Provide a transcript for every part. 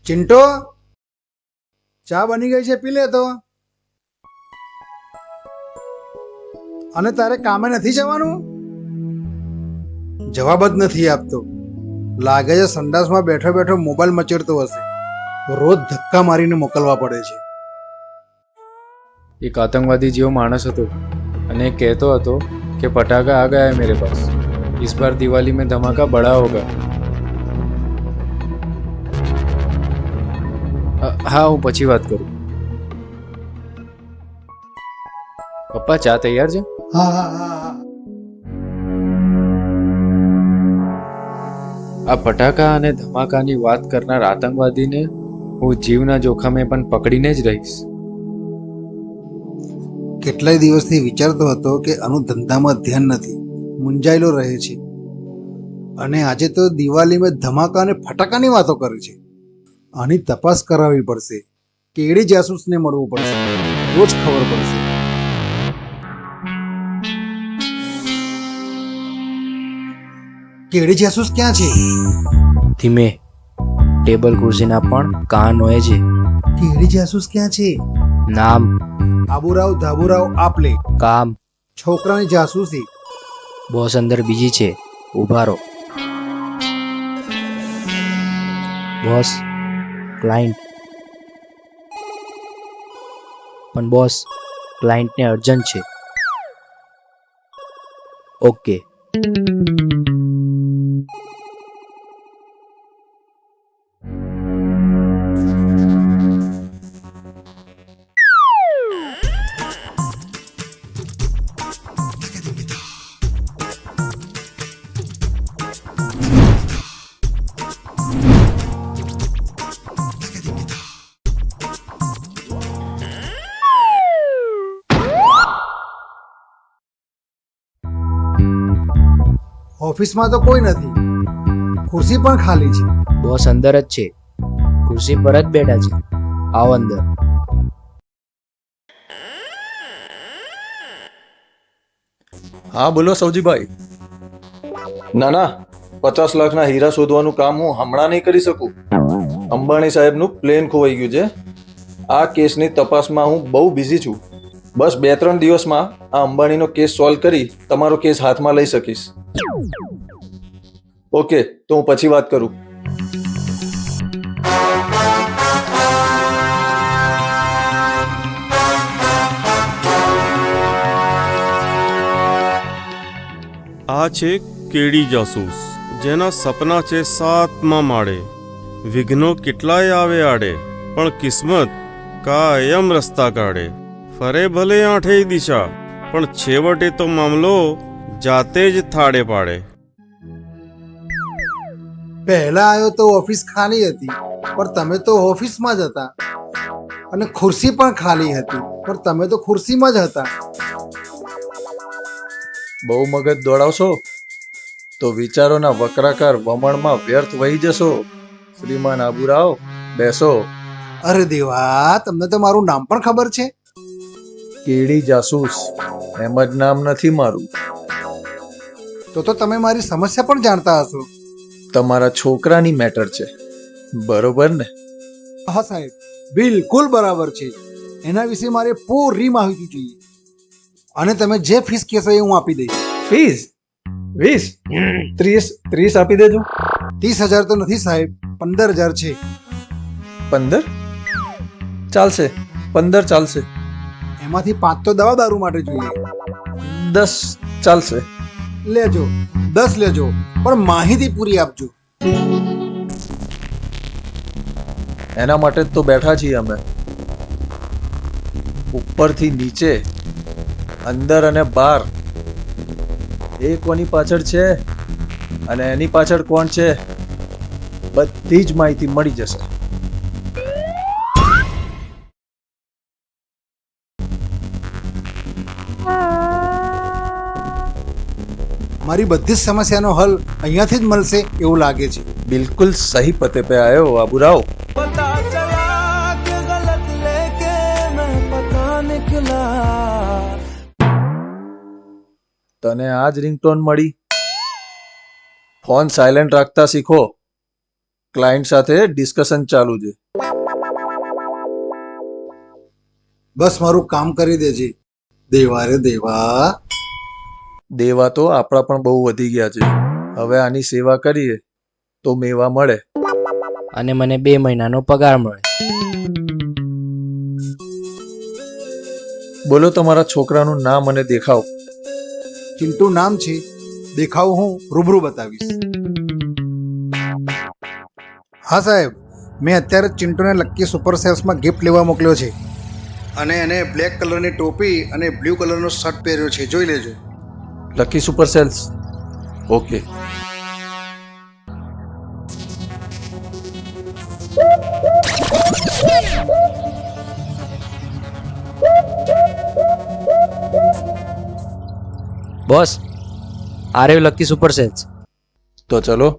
ચિંટો, ચા બની ગઈ છે, પી લે તો. અને તારે કામે નથી જવાનું? જવાબ જ નથી આપતો. લાગે છે સંડાસમાં બેઠો બેઠો મોબાઈલ મચેડતો હશે. રોજ ધક્કા મારીને મોકલવા પડે છે. એક आतंकवादी જેવો માણસ હતો અને કહેતો હતો કે પટાખા આ ગયા મેરે પાસ, इस बार दिवाली में धमाका बड़ा होगा. હા, હું પછી વાત કરું. પપ્પા, ચા તૈયાર છે? હા હા હા હા. આ પટાખા અને ધમાકાની વાત કરનાર આતંકવાદીને હું જીવના જોખમે પણ પકડીને જ રહીશ. કેટલાય દિવસથી વિચારતો હતો કે આનું ધંધામાં ધ્યાન નથી, મૂંઝાયેલો રહે છે. અને આજે તો દિવાળીમાં ધમાકા અને ફટાકાની વાતો કરે છે. આની તપાસ કરાવવી પડશે. કેડી જાસૂસને મળવું પડશે, રોજ ખબર પડશે. કેડી જાસૂસ ક્યાં છે? ધીમે. ટેબલ ખુરશીના પણ કાન હોય છે. કેડી જાસૂસ ક્યાં છે? નામ, આબુરાવ ધાબુરાવ આપલે. કામ. છોકરાની જાસૂસી. બોસ અંદર બીજી છે, ઉભા રહો. Boss, client. પણ બોસ, ક્લાયન્ટને અર્જન્ટ છે. ઓકે. ઓફિસમાં તો કોઈ નથી, ખુરશી પણ ખાલી છે. બોસ અંદર જ છે, ખુરશી પર જ બેઠા છે. આવો અંદર. હા બોલો સૌજીભાઈ. ના ના, 50 લાખના હીરા શોધવાનું કામ હું હમણાં નહીં કરી શકું. અંબાણી સાહેબનું પ્લેન ખોવાઈ ગયું છે. આ કેસની તપાસમાં હું બહુ બિઝી છું. બસ 2-3 દિવસમાં આ અંબાણીનો કેસ સોલ્વ કરી તમારો કેસ હાથમાં લઈ શકીશ. ઓકે, તો હું પછી વાત કરું. આ છે કેડી જાસૂસ, જેના સપના છે 7મા માળે. વિઘ્નો કેટલાય આવે આડે, પણ કિસ્મત કાયમ રસ્તા કાઢે. ફરે ભલે 8 દિશા, પણ છેવટે તો મામલો જાતે જ થાળે પાડે. પહેલા આવ્યો તો ઓફિસ ખાલી હતી, પણ તમે તો ઓફિસમાં જ હતા. અને ખુરશી પણ ખાલી હતી, પણ તમે તો ખુરશીમાં જ હતા. બહુ મગજ દોડાવશો તો વિચારોના વક્રાકાર વમણમાં વ્યર્થ વહી જશો. શ્રીમાન આબુરાવ, બેસો. અરે દેવા, તમને તો મારું નામ પણ ખબર છે. કેડી જાસૂસ એમ જ નામ નથી મારું. તો તમે મારી સમસ્યા પણ જાણતા હશો. તમારા છોકરાની મેટર છે, બરોબર ને? હા સાહેબ, બિલકુલ બરાબર છે. એના વિશે મારે પૂરી માહિતી જોઈએ. અને તમે જે ફીસ કહેશો એ હું આપી દઈશ. ફીસ 30 આપી દેજો. 30,000 તો નથી સાહેબ, 15,000 છે. 15 ચાલશે, 15 ચાલશે. એમાંથી 5 તો દવા દારૂ માટે જોઈએ. 10 ચાલશે. લેજો, 10 લેજો, પણ માહિતી પૂરી આપજો. એના માટે જ તો બેઠા છીએ અમે. ઉપરથી નીચે, અંદર અને બહાર, એ કોની પાછળ છે અને એની પાછળ કોણ છે, બધી જ માહિતી મળી જશે. મારી બધી જ સમસ્યાનો હલ અહીંયાથી જ મળશે એવું લાગે છે. બિલકુલ સહી પતે पे आयो आबूराव. તને આ જ રિંગટોન મળી. ફોન સાયલેન્ટ રાખતા શીખો. ક્લાયન્ટ સાથે ડિસ્કશન ચાલુ છે. બસ મારું કામ કરી દેજે. દેવા રે દેવા. દેવા તો આપણા પણ બહુ વધી ગયા છે. હવે આની સેવા કરીએ તો મેવા મળે. અને મને 2 મહિનાનો પગાર મળે. બોલો તમારા છોકરાનું નામ અને દેખાવ. ચિંટુ નામ છે, દેખાવ હું રૂબરૂ બતાવીશ. હા સાહેબ, મેં અત્યારે જ ચિંટુને લક્કી સુપર સેલ્સમાં ગિફ્ટ લેવા મોકલ્યો છે અને એને બ્લેક કલરની ટોપી અને બ્લુ કલરનો શર્ટ પહેર્યો છે, જોઈ લેજો. Lucky super sales. Okay. Boss, આ રહ્યો લકી સુપર સેલ્સ. તો ચલો.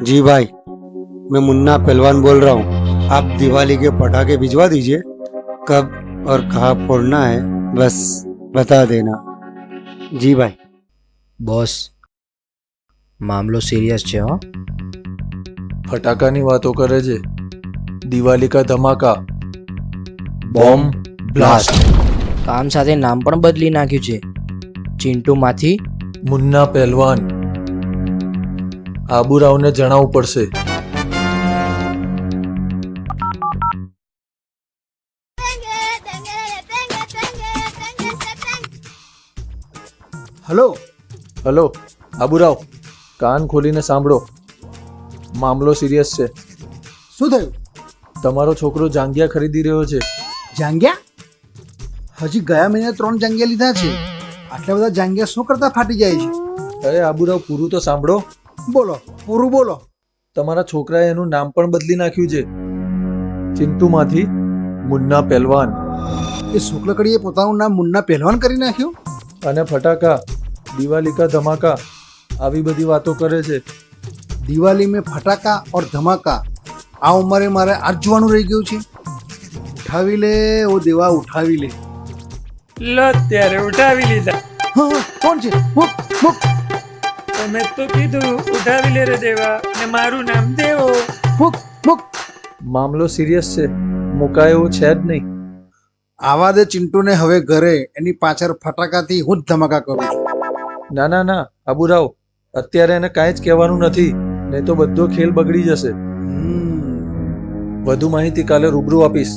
जी भाई, मैं मुन्ना पहलवान बोल रहा हूँ. आप दिवाली के पटाखे भिजवा दीजिए. कब और कहाँ फोड़ना है बस बता देना. जी भाई. બોસ, મામલો સિરિયસ છે હો. ફટાકાની વાતો કરે છે. દિવાળી કા ધમાકા, બોમ્બ બ્લાસ્ટ. કામ સાથે નામ પણ બદલી નાખ્યું છે. ચિંટુમાંથી મુન્ના પહેલવાન. આબુરાવને જણાવવું પડશે. હલો. હલો આબુરાવ, કાન ખોલીને સાંભળો. મામલો સિરિયસ છે. શું થયું? તમારો છોકરો જાંગિયા ખરીદી રહ્યો છે. જાંગ્યા? હજી ગયા મહિને 3 જાંગ્યા લીધા છે. આટલા બધા જાંગ્યા શું કરતા ફાટી જાય છે? અરે આબુરાવ, પૂરું તો સાંભળો. બોલો, પૂરું બોલો. તમારા છોકરાએ એનું નામ પણ બદલી નાખ્યું છે. ચિંટુમાંથી મુન્ના પહેલવાન. એ શુક્લકડીએ પોતાનું નામ મુન્ના પહેલવાન કરી નાખ્યું. અને ફટાકા, દિવાળી કા ધમાકા, આવી બધી વાતો કરે છે. દિવાળી મેં ફટાકા ઓર ધમાકા, આ ઉંમરે મારે આ જ જોવાનું રહી ગયું છે. ઉઠાવી લે ઓ દેવા, ઉઠાવી લે. લો ત્યારે ઉઠાવી લીધા. હા હા, કોણ છે? મૂક મૂક. તમે તો કીધું ઉઠાવી લે રે દેવા, ને મારું નામ દેવો. મૂક મૂક. મામલો સિરિયસ છે, મુકાય એવું છે જ નહીં. આવા દે ચિંટુને હવે ઘરે. એની પાછળ ફટાકાથી હું જ ધમાકા કરું છું. ના ના ના આબુરાવ, અત્યારે એને કાંઈ જ કહેવાનું નથી, નહીં તો બધો ખેલ બગડી જશે. વધુ માહિતી કાલે રૂબરૂ આપીશ.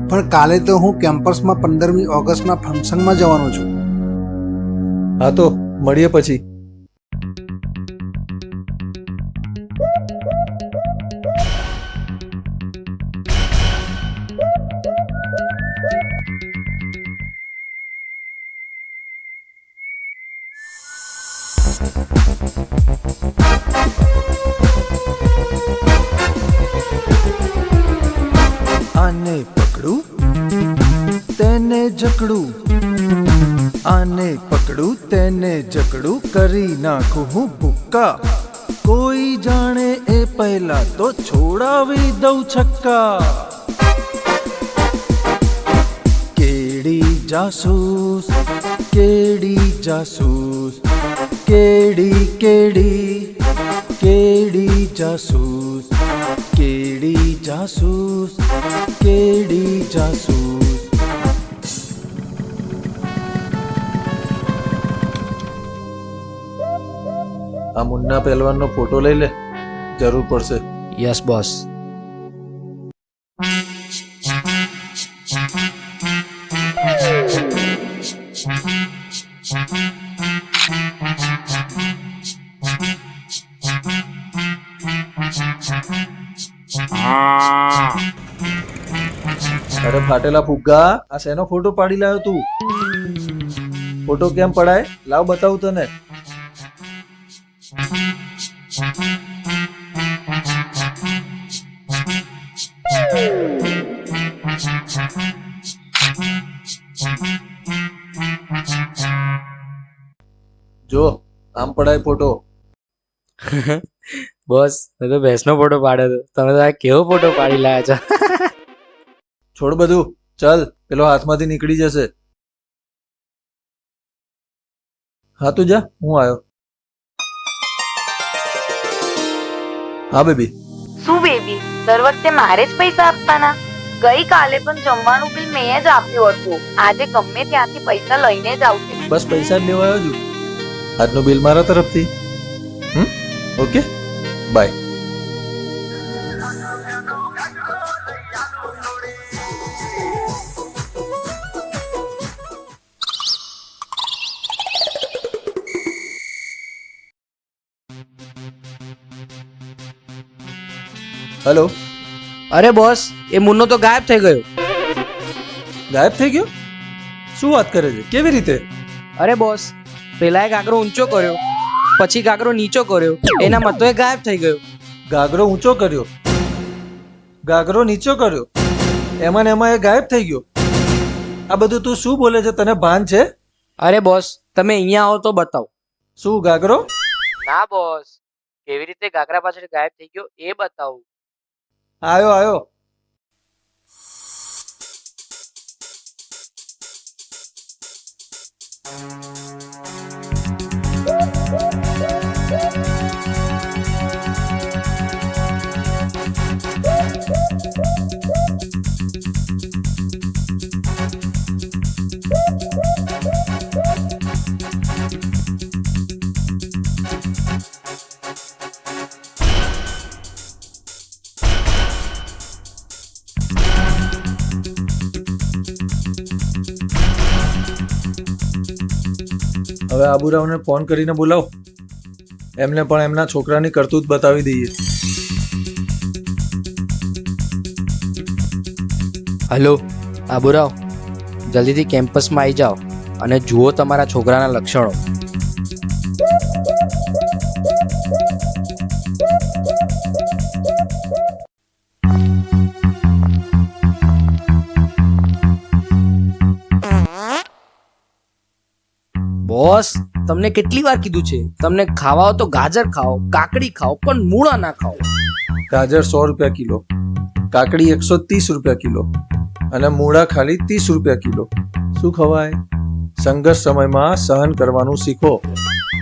પણ કાલે તો હું કેમ્પસમાં 15મી ઓગસ્ટના ફંક્શનમાં જવાનો છું. હા તો મળીએ પછી. આને પકડું તેને જકડું, આને પકડું તેને જકડું, કરી નાખું હું ભૂક્કા. કોઈ જાણે એ પહેલા તો છોડાવી દઉં છક્કા. કેડી જાસૂસ, કેડી જાસૂસ, કેડી કેડી કેડી જાસૂસ, કેડી જાસૂસ, કેડી જાસૂસ. આ મુન્ના પહેલવાનનો ફોટો લઈ લે, જરૂર પડશે. Yes boss. અરે ફાટેલા ફુગ્ગા, આ શેનો ફોટો પાડી લાવ્યો તું? ફોટો કેમ પડાય? લાવ બતાવું તને. જો આમ પડાય ફોટો. બોસ, મેં તો ભેંસનો ફોટો પાડ્યો હતો, તમે તો આ કેવો ફોટો પાડી લાયા છો. છોડ બધું, ચાલ, પેલો હાથમાંથી નીકળી જશે. હા તું જા, હું આવ્યો. હા બેબી. શું બેબી, દર વખતે મારે જ પૈસા આપવાના? ગઈકાલે પણ જમવાનું બિલ મેં જ આપ્યું હતું. આજે ગમે ત્યાંથી પૈસા લઈને જ આવશે. બસ પૈસા જ લેવા આવ્યો છું. આજનું બિલ મારા તરફથી. Okay, bye. હેલો. અરે બોસ, એ મુન્નો તો ગાયબ થઈ ગયો. ગાયબ થઈ ગયો? શું વાત કરે છે? કેવી રીતે? અરે બોસ, પેલા ગાગરો ઊંચો કર્યો, પછી ગાગરો નીચો કર્યો, એના મતો એ ગાયબ થઈ ગયો. ગાગરો ઊંચો કર્યો, ગાગરો નીચો કર્યો, એમાં ને એમાં એ ગાયબ થઈ ગયો. આ બધું તું શું બોલે છે? તને ભાન છે? અરે બોસ, તમે અહીંયા આવો તો બતાવો. શું ગાગરો? ના બોસ, કેવી રીતે ગાગરા પાછળ ગાયબ થઈ ગયો એ બતાવું. આયો આયો. હવે આબુરાવને ફોન કરીને બોલાવો. એમને પણ એમના છોકરાની કરતૂત બતાવી દઈએ. હલો આબુરાવ, જલ્દીથી કેમ્પસમાં આવી જાઓ અને જુઓ તમારા છોકરાના લક્ષણો. બોસ, તમને કેટલી વાર કીધું છે, તમને ખાવા હોય તો ગાજર ખાઓ, કાકડી ખાઓ, પણ મૂળા ના ખાઓ. ગાજર 100 રૂપિયા કિલો, કાકડી 130 રૂપિયા કિલો અને મૂળા ખાલી 30 રૂપિયા કિલો. શું ખવાય? સંઘર્ષ સમયમાં સહન કરવાનું શીખો.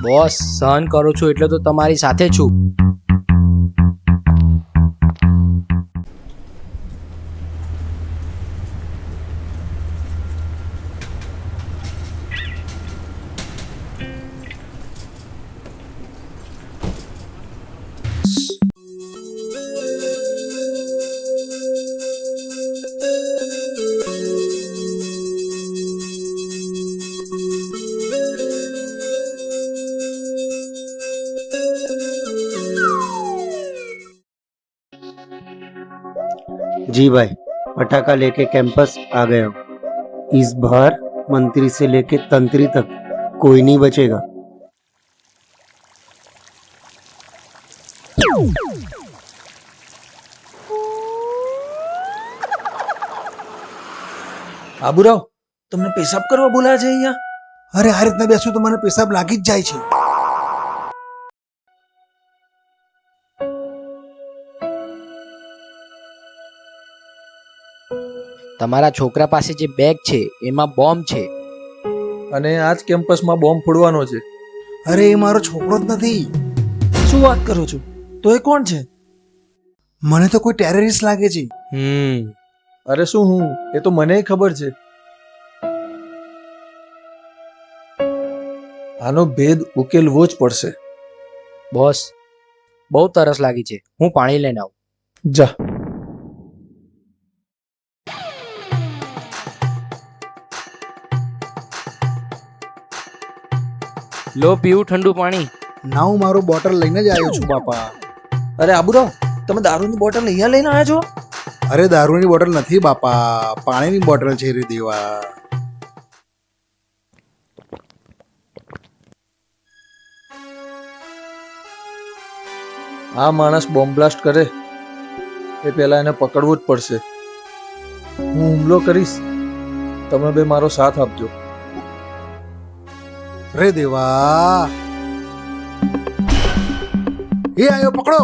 બોસ, સહન કરું છું એટલે તો તમારી સાથે છું. जी भाई, पटाखा लेके कैंपस आ गया हूँ. इस बार मंत्री से लेके तंत्री तक कोई नहीं बचेगा. આબુરાવ, તમને પેશાબ કરવા બોલાયા છે અહીંયા? અરે આ રીતના બેસું તો મને પેશાબ લાગી જ જાય છે. તમારા છોકરા પાસે જે બેગ છે એમાં બોમ્બ છે. અને આ જ કેમ્પસમાં બોમ્બ ફોડવાનો છે. અરે એ મારો છોકરો જ નથી. શું વાત કરો છો? તો એ કોણ છે? મને તો કોઈ ટેરરિસ્ટ લાગે છે. અરે શું હું? એ તો મને ખબર છે. આનો ભેદ ઉકેલવો જ પડશે. બોસ બહુ તરસ લાગી છે, હું પાણી લઈને આવું. જા. લો પીવું ઠંડુ પાણી. ના, હું મારું બોટલ લઈને જ આવ્યો છું બાપા. અરે આબુરાવ, તમે દારૂની બોટલ અહીંયા લઈને આવ્યા છો? અરે દારૂની બોટલ નથી બાપા, પાણીની બોટલ છે રે દેવા. આ માણસ બોમ્બ બ્લાસ્ટ કરે એ પહેલા એને પકડવું જ પડશે. હું હુમલો કરીશ, તમે બે મારો સાથ આપજો. રે દેવા, એ આયો, પકડો.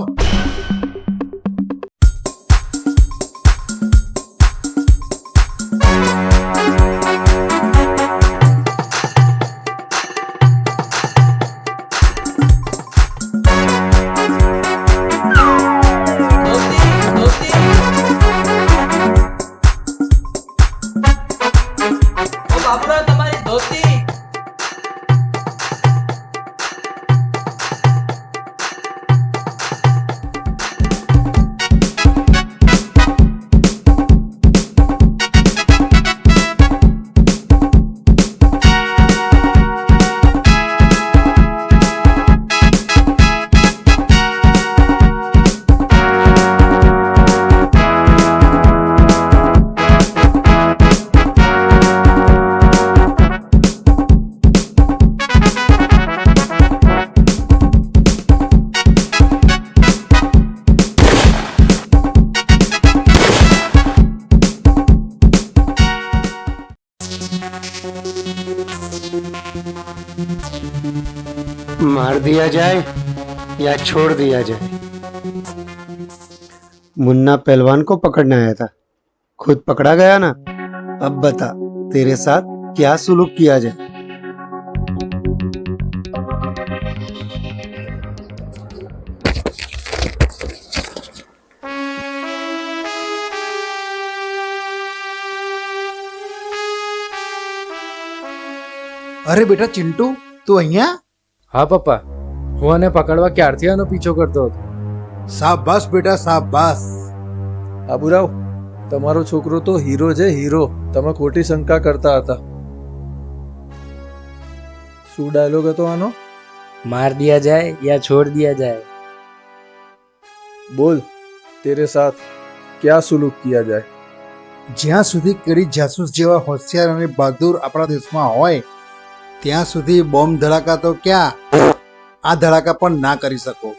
मार दिया जाए या छोड़ दिया जाए? मुन्ना पहलवान को पकड़ने आया था, खुद पकड़ा गया ना. अब बता तेरे साथ क्या सुलूक किया जाए? અરે બેટા ચિંટુ, તું અહીંયા? હા પપ્પા, હું આને પકડવા ક્યારથી આનો પીછો કરતો હતો. શાબાશ બેટા, શાબાશ. આબુરાવ, તમારો છોકરો તો હીરો છે, હીરો. તમે ખોટી શંકા કરતા હતા. શું ડાયલોગ હતો આનો? માર દિયા જાય યા છોડ દિયા જાય. બોલ, તેરે સાથ ક્યા સુલુક કિયા જાય? જ્યાં સુધી કેડી જાસૂસ જેવા હોશિયાર અને બહાદુર આપણા દેશમાં હોય ત્યાં સુધી બોમ્બ ધડાકા તો ક્યાં, આ ધડાકા પણ ના કરી શકો.